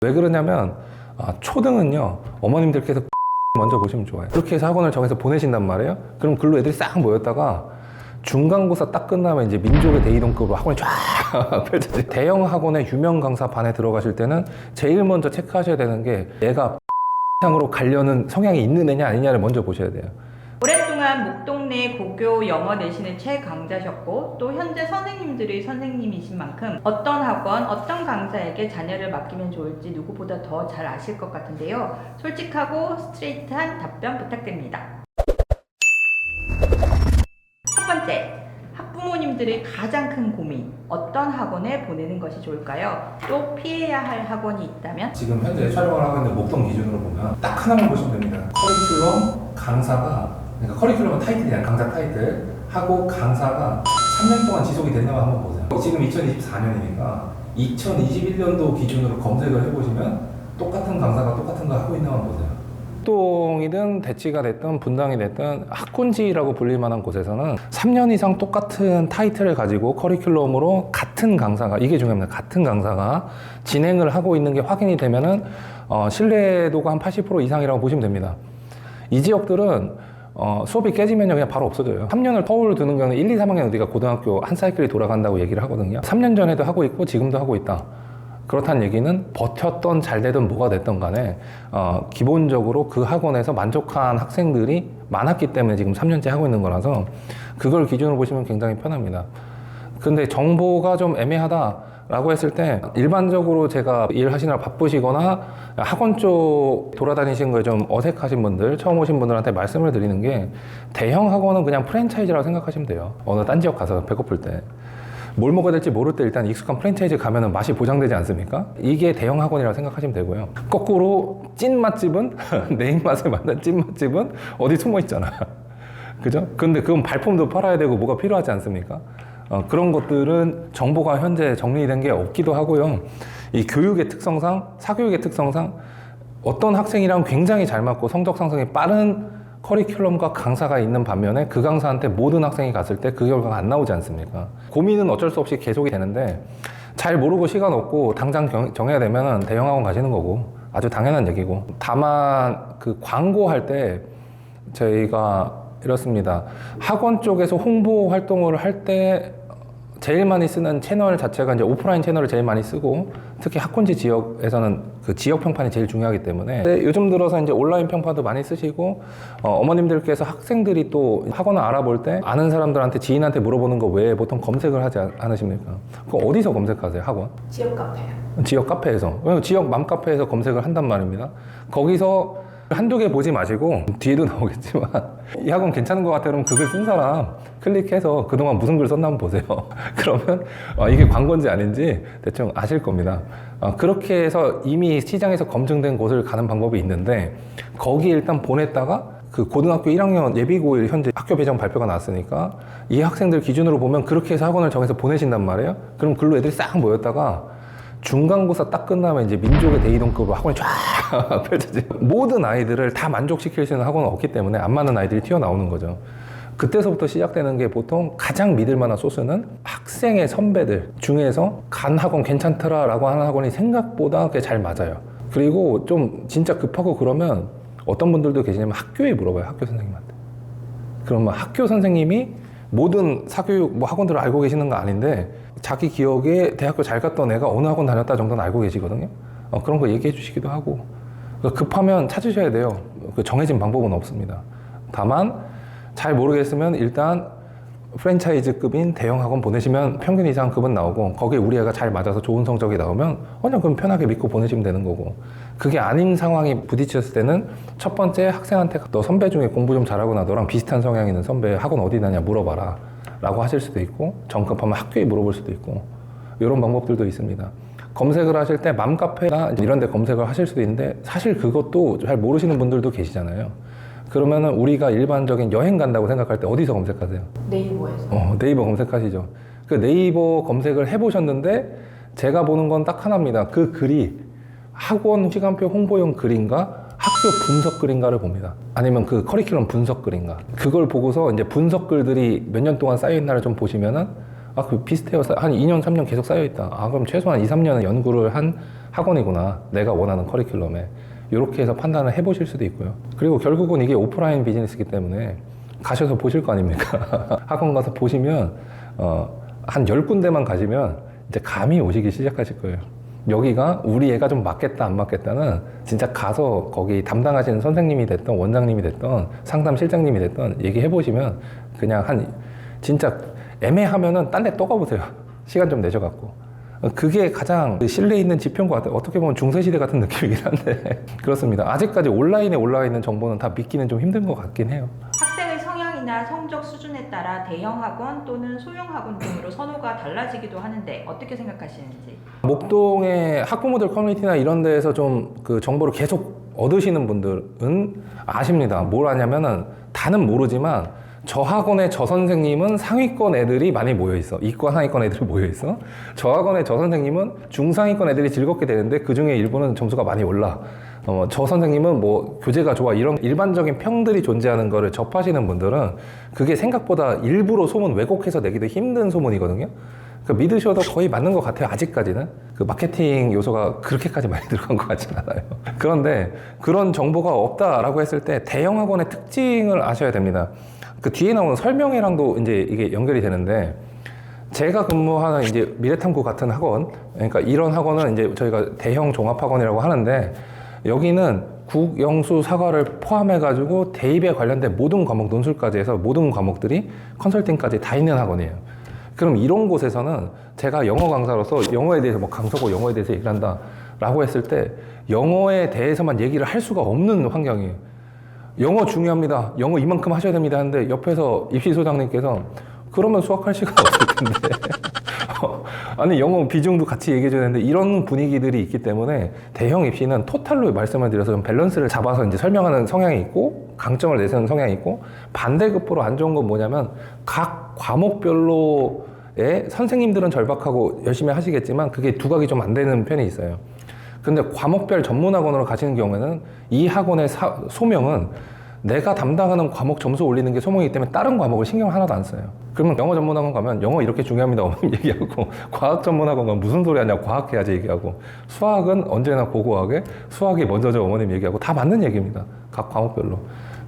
왜 그러냐면 초등은요 어머님들께서 먼저 보시면 좋아요. 그렇게 해서 학원을 정해서 보내신단 말이에요. 그럼 글로 애들이 싹 모였다가 중간고사 딱 끝나면 이제 민족의 대이동급으로 학원이 쫙 펼쳐져요. 대형 학원의 유명 강사 반에 들어가실 때는 제일 먼저 체크하셔야 되는 게 얘가 상으로 가려는 성향이 있는 애냐 아니냐를 먼저 보셔야 돼요. 오랫동안 목동내 고교 영어 내신의 최강자셨고 또 현재 선생님들의 선생님이신 만큼 어떤 학원, 어떤 강사에게 자녀를 맡기면 좋을지 누구보다 더 잘 아실 것 같은데요. 솔직하고 스트레이트한 답변 부탁드립니다. 첫 번째, 학부모님들의 가장 큰 고민, 어떤 학원에 보내는 것이 좋을까요? 또 피해야 할 학원이 있다면? 지금 현재 촬영을 하고 있는 목동 기준으로 보면 딱 하나만 보시면 됩니다. 커리큘럼, 강사가, 그러니까 커리큘럼은 타이틀이 아니라 강사 타이틀 하고 강사가 3년 동안 지속이 됐냐고 한번 보세요. 지금 2024년이니까 2021년도 기준으로 검색을 해보시면 똑같은 강사가 똑같은 거 하고 있나 한번 보세요. 학동이든 대치가 됐든 분당이 됐든 학군지라고 불릴 만한 곳에서는 3년 이상 똑같은 타이틀을 가지고 커리큘럼으로 같은 강사가, 이게 중요합니다. 같은 강사가 진행을 하고 있는 게 확인이 되면은 신뢰도가 한 80% 이상이라고 보시면 됩니다. 이 지역들은 수업이 깨지면 그냥 바로 없어져요. 3년을 터울을 두는 경우는 1, 2, 3학년 우리가 고등학교 한 사이클이 돌아간다고 얘기를 하거든요. 3년 전에도 하고 있고 지금도 하고 있다. 그렇다는 얘기는 버텼던 잘 되든 뭐가 됐든 간에 기본적으로 그 학원에서 만족한 학생들이 많았기 때문에 지금 3년째 하고 있는 거라서 그걸 기준으로 보시면 굉장히 편합니다. 근데 정보가 좀 애매하다라고 했을 때 일반적으로 제가 일하시느라 바쁘시거나 학원 쪽 돌아다니신 거에 좀 어색하신 분들, 처음 오신 분들한테 말씀을 드리는 게 대형 학원은 그냥 프랜차이즈라고 생각하시면 돼요. 어느 딴 지역 가서 배고플 때. 뭘 먹어야 될지 모를 때 일단 익숙한 프랜차이즈 가면은 맛이 보장되지 않습니까? 이게 대형 학원이라고 생각하시면 되고요. 거꾸로 찐 맛집은 내 입맛에 맞는 찐 맛집은 어디 숨어 있잖아. 그죠? 근데 그건 발품도 팔아야 되고 뭐가 필요하지 않습니까? 그런 것들은 정보가 현재 정리된 게 없기도 하고요. 이 교육의 특성상, 사교육의 특성상 어떤 학생이랑 굉장히 잘 맞고 성적 상승이 빠른 커리큘럼과 강사가 있는 반면에 그 강사한테 모든 학생이 갔을 때 그 결과가 안 나오지 않습니까? 고민은 어쩔 수 없이 계속이 되는데 잘 모르고 시간 없고 당장 정해야 되면 대형 학원 가시는 거고 아주 당연한 얘기고, 다만 그 광고할 때 저희가 이렇습니다. 학원 쪽에서 홍보 활동을 할 때 제일 많이 쓰는 채널 자체가 이제 오프라인 채널을 제일 많이 쓰고, 특히 학군지 지역에서는 그 지역 평판이 제일 중요하기 때문에 요즘 들어서 이제 온라인 평판도 많이 쓰시고, 어머님들께서 학생들이 또 학원을 알아볼 때 아는 사람들한테 지인한테 물어보는 거 외에 보통 검색을 하지 않으십니까? 그거 어디서 검색하세요, 학원? 지역 카페요. 지역 카페에서. 지역 맘카페에서 검색을 한단 말입니다. 거기서 한두 개 보지 마시고 뒤에도 나오겠지만 이 학원 괜찮은 것 같아 그러면 그 글 쓴 사람 클릭해서 그동안 무슨 글 썼나 한번 보세요. 그러면 이게 광고인지 아닌지 대충 아실 겁니다. 그렇게 해서 이미 시장에서 검증된 곳을 가는 방법이 있는데, 거기에 일단 보냈다가 그 고등학교 1학년 예비고1 현재 학교 배정 발표가 나왔으니까 이 학생들 기준으로 보면 그렇게 해서 학원을 정해서 보내신단 말이에요. 그럼 글로 애들이 싹 모였다가 중간고사 딱 끝나면 이제 민족의 대이동급으로 학원이 쫙 펼쳐져요. 모든 아이들을 다 만족시킬 수 있는 학원은 없기 때문에 안 맞는 아이들이 튀어나오는 거죠. 그때서부터 시작되는 게 보통 가장 믿을 만한 소스는 학생의 선배들 중에서 간 학원 괜찮더라라고 하는 학원이 생각보다 꽤 잘 맞아요. 그리고 좀 진짜 급하고 그러면 어떤 분들도 계시냐면 학교에 물어봐요. 학교 선생님한테. 그러면 학교 선생님이 모든 사교육 학원들을 알고 계시는 거 아닌데 자기 기억에 대학교 잘 갔던 애가 어느 학원 다녔다 정도는 알고 계시거든요. 그런 거 얘기해 주시기도 하고. 급하면 찾으셔야 돼요. 정해진 방법은 없습니다. 다만 잘 모르겠으면 일단 프랜차이즈급인 대형 학원 보내시면 평균 이상 급은 나오고, 거기에 우리 애가 잘 맞아서 좋은 성적이 나오면 그냥 그럼 편하게 믿고 보내시면 되는 거고, 그게 아닌 상황이 부딪혔을 때는 첫 번째 학생한테 너 선배 중에 공부 좀 잘하고 너랑 비슷한 성향 있는 선배 학원 어디 다냐 물어봐라 라고 하실 수도 있고, 정급하면 학교에 물어볼 수도 있고, 이런 방법들도 있습니다. 검색을 하실 때 맘카페나 이런 데 검색을 하실 수도 있는데 사실 그것도 잘 모르시는 분들도 계시잖아요. 그러면은 우리가 일반적인 여행 간다고 생각할 때 어디서 검색하세요? 네이버에서. 네이버 검색하시죠. 그 네이버 검색을 해보셨는데 제가 보는 건 딱 하나입니다. 그 글이 학원 시간표 홍보용 글인가 학교 분석 글인가를 봅니다. 아니면 그 커리큘럼 분석 글인가. 그걸 보고서 이제 분석 글들이 몇 년 동안 쌓여있나를 좀 보시면은 아, 그 비슷해요. 한 2년, 3년 계속 쌓여있다. 아, 그럼 최소한 2, 3년은 연구를 한 학원이구나. 내가 원하는 커리큘럼에. 이렇게 해서 판단을 해보실 수도 있고요. 그리고 결국은 이게 오프라인 비즈니스이기 때문에 가셔서 보실 거 아닙니까? 학원 가서 보시면, 한 10군데만 가시면 이제 감이 오시기 시작하실 거예요. 여기가 우리 애가 좀 맞겠다, 안 맞겠다는 진짜 가서 거기 담당하시는 선생님이 됐던, 원장님이 됐던, 상담 실장님이 됐던 얘기해보시면 그냥 진짜 애매하면은 딴 데 또 가보세요. 시간 좀 내셔갖고. 그게 가장 신뢰 있는 지표인 것 같아요. 어떻게 보면 중세시대 같은 느낌이긴 한데. 그렇습니다. 아직까지 온라인에 올라와 있는 정보는 다 믿기는 좀 힘든 것 같긴 해요. 학생의 성향이나 성적 수준에 따라 대형 학원 또는 소형 학원 등으로 선호가 달라지기도 하는데 어떻게 생각하시는지? 목동의 학부모들 커뮤니티나 이런 데에서 좀 그 정보를 계속 얻으시는 분들은 아십니다. 뭘 아냐면은 다는 모르지만 저 학원의 저 선생님은 상위권 애들이 많이 모여있어. 이과 상위권 애들이 모여있어. 저 학원의 저 선생님은 중상위권 애들이 즐겁게 되는데 그 중에 일부는 점수가 많이 올라. 저 선생님은 뭐 교재가 좋아. 이런 일반적인 평들이 존재하는 거를 접하시는 분들은 그게 생각보다 일부러 소문 왜곡해서 내기도 힘든 소문이거든요. 믿으셔도 거의 맞는 것 같아요. 아직까지는. 그 마케팅 요소가 그렇게까지 많이 들어간 것 같진 않아요. 그런데 그런 정보가 없다라고 했을 때 대형 학원의 특징을 아셔야 됩니다. 그 뒤에 나오는 설명회랑도 이제 이게 연결이 되는데, 제가 근무하는 이제 미래탐구 같은 학원, 그러니까 이런 학원은 이제 저희가 대형 종합학원이라고 하는데, 여기는 국, 영수, 사과를 포함해가지고 대입에 관련된 모든 과목 논술까지 해서 모든 과목들이 컨설팅까지 다 있는 학원이에요. 그럼 이런 곳에서는 제가 영어 강사로서 영어에 대해서 뭐 강서고 영어에 대해서 얘기를 한다 라고 했을 때 영어에 대해서만 얘기를 할 수가 없는 환경이에요. 영어 중요합니다. 영어 이만큼 하셔야 됩니다. 하는데 옆에서 입시소장님께서 그러면 수학할 시간 없을 텐데. 아니, 영어 비중도 같이 얘기해줘야 되는데 이런 분위기들이 있기 때문에 대형 입시는 토탈로 말씀을 드려서 좀 밸런스를 잡아서 이제 설명하는 성향이 있고 강점을 내세우는 성향이 있고, 반대급부로 안 좋은 건 뭐냐면 각 과목별로의 선생님들은 절박하고 열심히 하시겠지만 그게 두각이 좀 안 되는 편이 있어요. 근데 과목별 전문학원으로 가시는 경우에는 이 학원의 소명은 내가 담당하는 과목 점수 올리는 게 소명이기 때문에 다른 과목을 신경 하나도 안 써요. 그러면 영어 전문학원 가면 영어 이렇게 중요합니다 어머님 얘기하고, 과학 전문학원 가면 무슨 소리 하냐고 과학해야지 얘기하고, 수학은 언제나 고고하게 수학이 먼저죠 어머님 얘기하고, 다 맞는 얘기입니다. 각 과목별로.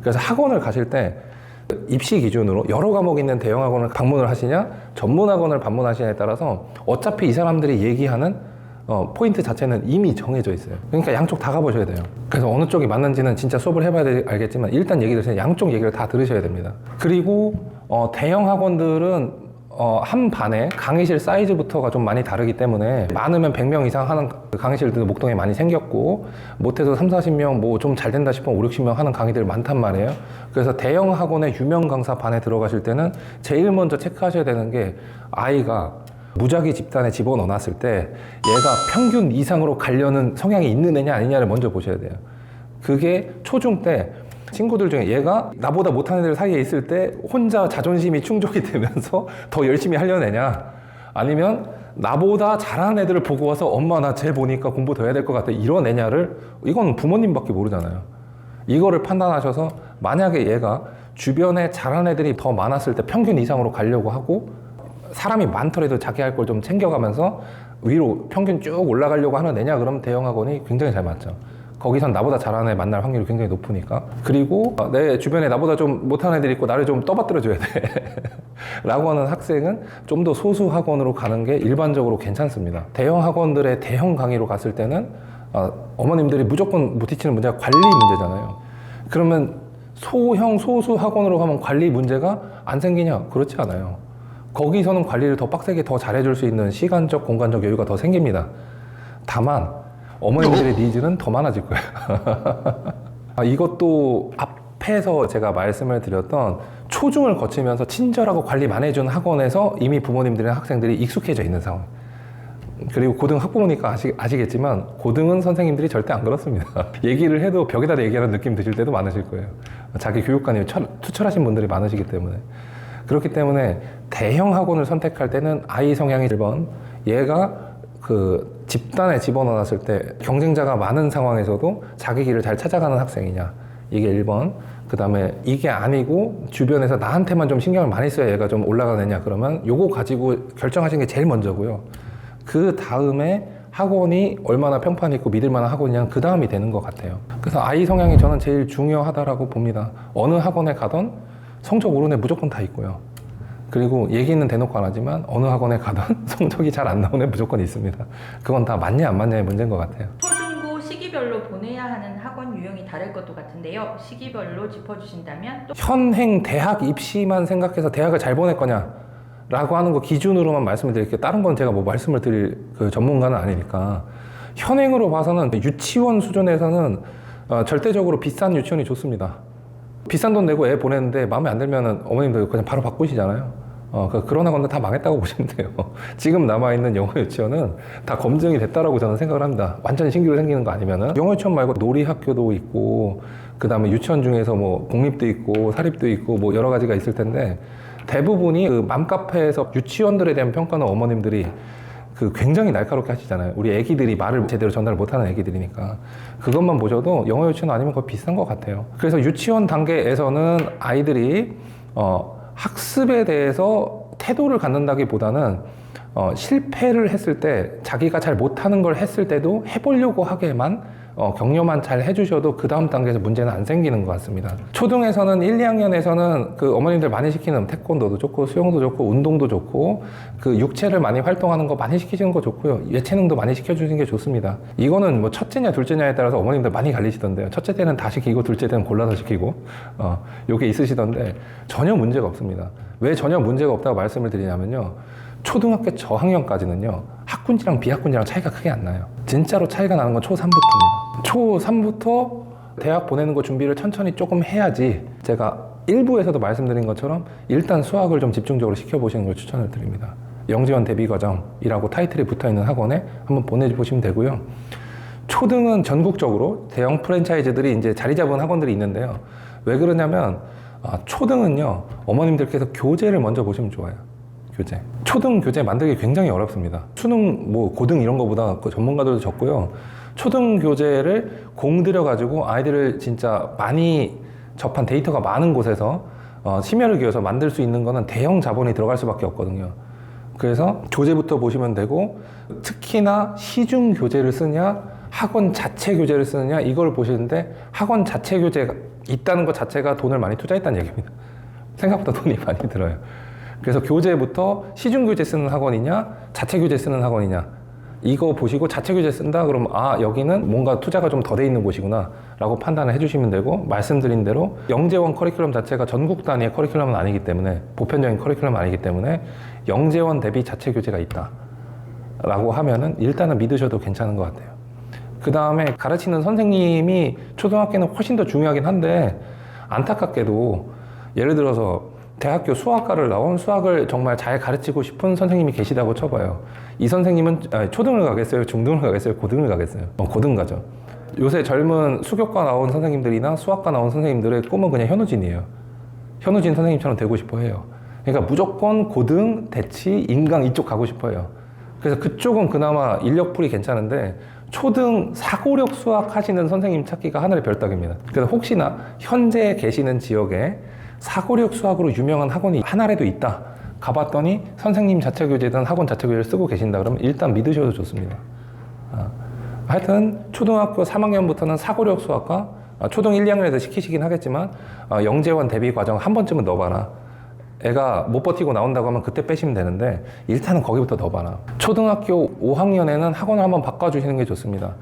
그래서 학원을 가실 때 입시 기준으로 여러 과목이 있는 대형 학원을 방문을 하시냐 전문학원을 방문하시냐에 따라서 어차피 이 사람들이 얘기하는 포인트 자체는 이미 정해져 있어요. 그러니까 양쪽 다 가보셔야 돼요. 그래서 어느 쪽이 맞는지는 진짜 수업을 해봐야 알겠지만 일단 얘기 들으시면 양쪽 얘기를 다 들으셔야 됩니다. 그리고 대형 학원들은 한 반에 강의실 사이즈부터가 좀 많이 다르기 때문에 많으면 100명 이상 하는 강의실들도 목동에 많이 생겼고, 못해서 3, 40명 뭐 좀 잘 된다 싶으면 5, 60명 하는 강의들 많단 말이에요. 그래서 대형 학원의 유명 강사 반에 들어가실 때는 제일 먼저 체크하셔야 되는 게 아이가 무작위 집단에 집어넣어놨을 때 얘가 평균 이상으로 가려는 성향이 있는 애냐 아니냐를 먼저 보셔야 돼요. 그게 초중 때 친구들 중에 얘가 나보다 못하는 애들 사이에 있을 때 혼자 자존심이 충족이 되면서 더 열심히 하려는 애냐, 아니면 나보다 잘하는 애들을 보고 와서 엄마 나 쟤 보니까 공부 더 해야 될 것 같아 이런 애냐를, 이건 부모님밖에 모르잖아요. 이거를 판단하셔서 만약에 얘가 주변에 잘하는 애들이 더 많았을 때 평균 이상으로 가려고 하고 사람이 많더라도 자기 할 걸 좀 챙겨가면서 위로 평균 쭉 올라가려고 하는 애냐, 그러면 대형 학원이 굉장히 잘 맞죠. 거기선 나보다 잘하는 애 만날 확률이 굉장히 높으니까. 그리고 내 주변에 나보다 좀 못하는 애들이 있고 나를 좀 떠받들어줘야 돼 라고 하는 학생은 좀 더 소수 학원으로 가는 게 일반적으로 괜찮습니다. 대형 학원들의 대형 강의로 갔을 때는 어머님들이 무조건 부딪히는 문제가 관리 문제잖아요. 그러면 소형 소수 학원으로 가면 관리 문제가 안 생기냐? 그렇지 않아요. 거기서는 관리를 더 빡세게 더 잘해줄 수 있는 시간적 공간적 여유가 더 생깁니다. 다만 어머님들의 니즈는 더 많아질 거예요. 이것도 앞에서 제가 말씀을 드렸던 초중을 거치면서 친절하고 관리 많이 해주는 학원에서 이미 부모님들이나 학생들이 익숙해져 있는 상황. 그리고 고등 학부모니까 아시겠지만 고등은 선생님들이 절대 안 그렇습니다. 얘기를 해도 벽에다 얘기하는 느낌 드실 때도 많으실 거예요. 자기 교육관이 투철하신 분들이 많으시기 때문에. 그렇기 때문에 대형 학원을 선택할 때는 아이 성향이 1번, 얘가 집단에 집어넣었을 때 경쟁자가 많은 상황에서도 자기 길을 잘 찾아가는 학생이냐, 이게 1번. 그 다음에 이게 아니고 주변에서 나한테만 좀 신경을 많이 써야 얘가 좀 올라가느냐 그러면 요거 가지고 결정하시는 게 제일 먼저고요. 그 다음에 학원이 얼마나 평판이 있고 믿을 만한 학원이냐 그 다음이 되는 것 같아요. 그래서 아이 성향이 저는 제일 중요하다라고 봅니다. 어느 학원에 가던 성적 오른 애 무조건 다 있고요. 그리고 얘기는 대놓고 안 하지만 어느 학원에 가던 성적이 잘 안 나오는 애 무조건 있습니다. 그건 다 맞냐 안 맞냐의 문제인 것 같아요. 초중고 시기별로 보내야 하는 학원 유형이 다를 것도 같은데요. 시기별로 짚어주신다면 또 현행 대학 입시만 생각해서 대학을 잘 보낼 거냐 라고 하는 거 기준으로만 말씀을 드릴게요. 다른 건 제가 뭐 말씀을 드릴 그 전문가는 아니니까. 현행으로 봐서는 유치원 수준에서는 절대적으로 비싼 유치원이 좋습니다. 비싼 돈 내고 애 보내는데 마음에 안 들면 어머님들 그냥 바로 바꾸시잖아요. 그런 학원은 다 망했다고 보시면 돼요. 지금 남아있는 영어 유치원은 다 검증이 됐다라고 저는 생각을 합니다. 완전 신규로 생기는 거 아니면은. 영어 유치원 말고 놀이 학교도 있고, 그 다음에 유치원 중에서 뭐 공립도 있고, 사립도 있고, 뭐 여러 가지가 있을 텐데, 대부분이 그 맘카페에서 유치원들에 대한 평가는 어머님들이 그 굉장히 날카롭게 하시잖아요. 우리 애기들이 말을 제대로 전달 못하는 애기들이니까. 그것만 보셔도 영어 유치원 아니면 거의 비슷한 것 같아요. 그래서 유치원 단계에서는 아이들이 학습에 대해서 태도를 갖는다기보다는 실패를 했을 때 자기가 잘 못하는 걸 했을 때도 해보려고 하게만 격려만 잘 해주셔도 그 다음 단계에서 문제는 안 생기는 것 같습니다. 초등에서는 1, 2학년에서는 그 어머님들 많이 시키는 태권도도 좋고 수영도 좋고 운동도 좋고 그 육체를 많이 활동하는 거 많이 시키시는 거 좋고요. 예체능도 많이 시켜주시는 게 좋습니다. 이거는 뭐 첫째냐 둘째냐에 따라서 어머님들 많이 갈리시던데요. 첫째 때는 다 시키고 둘째 때는 골라서 시키고 요게 있으시던데 전혀 문제가 없습니다. 왜 전혀 문제가 없다고 말씀을 드리냐면요. 초등학교 저학년까지는요. 학군지랑 비학군지랑 차이가 크게 안 나요. 진짜로 차이가 나는 건 초3부터입니다. 초3부터 대학 보내는 거 준비를 천천히 조금 해야지 제가 일부에서도 말씀드린 것처럼 일단 수학을 좀 집중적으로 시켜보시는 걸 추천을 드립니다. 영재원 대비과정이라고 타이틀이 붙어있는 학원에 한번 보내보시면 되고요. 초등은 전국적으로 대형 프랜차이즈들이 이제 자리 잡은 학원들이 있는데요. 왜 그러냐면 초등은요. 어머님들께서 교재를 먼저 보시면 좋아요. 교재. 초등 교재 만들기 굉장히 어렵습니다. 수능, 뭐 고등 이런 거보다 그 전문가들도 적고요. 초등 교재를 공들여 가지고 아이들을 진짜 많이 접한 데이터가 많은 곳에서 심혈을 기울여서 만들 수 있는 거는 대형 자본이 들어갈 수밖에 없거든요. 그래서 교재부터 보시면 되고 특히나 시중 교재를 쓰냐 학원 자체 교재를 쓰느냐 이걸 보시는데 학원 자체 교재가 있다는 것 자체가 돈을 많이 투자했다는 얘기입니다. 생각보다 돈이 많이 들어요. 그래서 교재부터 시중 교재 쓰는 학원이냐 자체 교재 쓰는 학원이냐 이거 보시고 자체 교재 쓴다 그러면 여기는 뭔가 투자가 좀 더 돼 있는 곳이구나 라고 판단을 해주시면 되고 말씀드린 대로 영재원 커리큘럼 자체가 전국 단위의 커리큘럼은 아니기 때문에 보편적인 커리큘럼은 아니기 때문에 영재원 대비 자체 교재가 있다 라고 하면은 일단은 믿으셔도 괜찮은 것 같아요. 그 다음에 가르치는 선생님이 초등학교는 훨씬 더 중요하긴 한데 안타깝게도 예를 들어서 대학교 수학과를 나온 수학을 정말 잘 가르치고 싶은 선생님이 계시다고 쳐봐요. 이 선생님은 초등을 가겠어요? 중등을 가겠어요? 고등을 가겠어요? 고등 가죠. 요새 젊은 수교과 나온 선생님들이나 수학과 나온 선생님들의 꿈은 그냥 현우진이에요. 현우진 선생님처럼 되고 싶어 해요. 그러니까 무조건 고등, 대치, 인강 이쪽 가고 싶어 해요. 그래서 그쪽은 그나마 인력풀이 괜찮은데 초등 사고력 수학 하시는 선생님 찾기가 하늘의 별따기입니다. 그래서 혹시나 현재 계시는 지역에 사고력 수학으로 유명한 학원이 하나라도 있다. 가봤더니 선생님 자체 교재든 학원 자체 교재를 쓰고 계신다. 그러면 일단 믿으셔도 좋습니다. 하여튼 초등학교 3학년부터는 사고력 수학과 초등 1, 2학년에도 시키시긴 하겠지만 영재원 대비 과정 한 번쯤은 넣어봐라. 애가 못 버티고 나온다고 하면 그때 빼시면 되는데 일단은 거기부터 넣어봐라. 초등학교 5학년에는 학원을 한번 바꿔주시는 게 좋습니다.